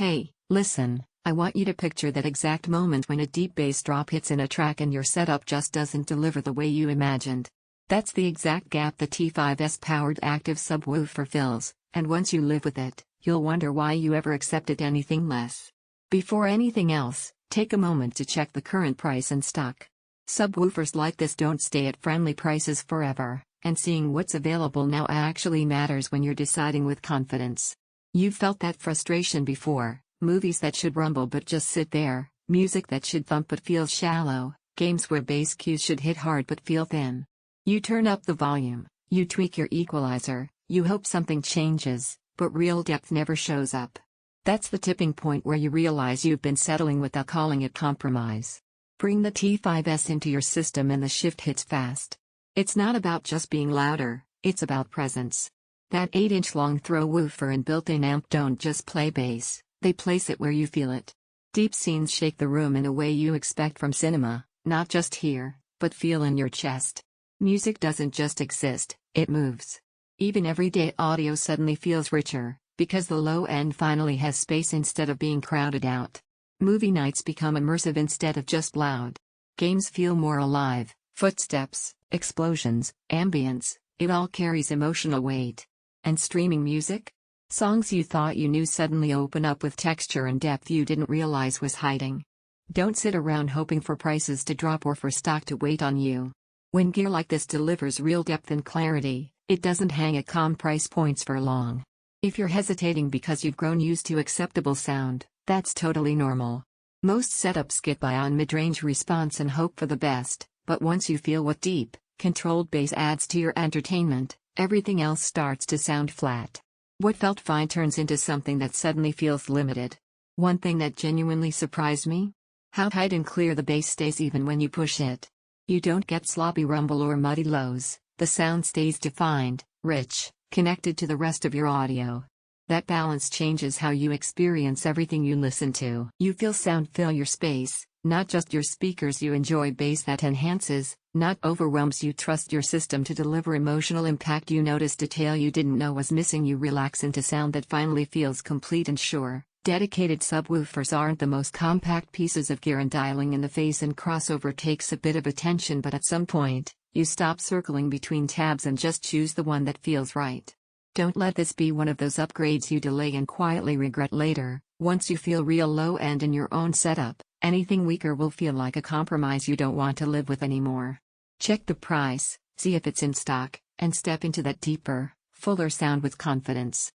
Hey, listen, I want you to picture that exact moment when a deep bass drop hits in a track and your setup just doesn't deliver the way you imagined. That's the exact gap the T5s powered active subwoofer fills, and once you live with it, you'll wonder why you ever accepted anything less. Before anything else, take a moment to check the current price in stock. Subwoofers like this don't stay at friendly prices forever, and seeing what's available now actually matters when you're deciding with confidence. You've felt that frustration before: movies that should rumble but just sit there, music that should thump but feels shallow, games where bass cues should hit hard but feel thin. You turn up the volume, you tweak your equalizer, you hope something changes, but real depth never shows up. That's the tipping point where you realize you've been settling without calling it compromise. Bring the T5s into your system and the shift hits fast. It's not about just being louder, it's about presence. That 8-inch long throw woofer and built-in amp don't just play bass, they place it where you feel it. Deep scenes shake the room in a way you expect from cinema, not just hear, but feel in your chest. Music doesn't just exist, it moves. Even everyday audio suddenly feels richer, because the low end finally has space instead of being crowded out. Movie nights become immersive instead of just loud. Games feel more alive: footsteps, explosions, ambience, it all carries emotional weight. And streaming music? Songs you thought you knew suddenly open up with texture and depth you didn't realize was hiding. Don't sit around hoping for prices to drop or for stock to wait on you. When gear like this delivers real depth and clarity, it doesn't hang at calm price points for long. If you're hesitating because you've grown used to acceptable sound, that's totally normal. Most setups get by on mid-range response and hope for the best, but once you feel what deep, controlled bass adds to your entertainment, everything else starts to sound flat. What felt fine turns into something that suddenly feels limited. One thing that genuinely surprised me? How tight and clear the bass stays even when you push it. You don't get sloppy rumble or muddy lows, the sound stays defined, rich, connected to the rest of your audio. That balance changes how you experience everything you listen to. You feel sound fill your space, not just your speakers. You enjoy bass that enhances, not overwhelms. You trust your system to deliver emotional impact. You notice detail you didn't know was missing. You relax into sound that finally feels complete and sure. Dedicated subwoofers aren't the most compact pieces of gear, and dialing in the phase and crossover takes a bit of attention, but at some point, you stop circling between tabs and just choose the one that feels right. Don't let this be one of those upgrades you delay and quietly regret later. Once you feel real low end in your own setup, anything weaker will feel like a compromise you don't want to live with anymore. Check the price, see if it's in stock, and step into that deeper, fuller sound with confidence.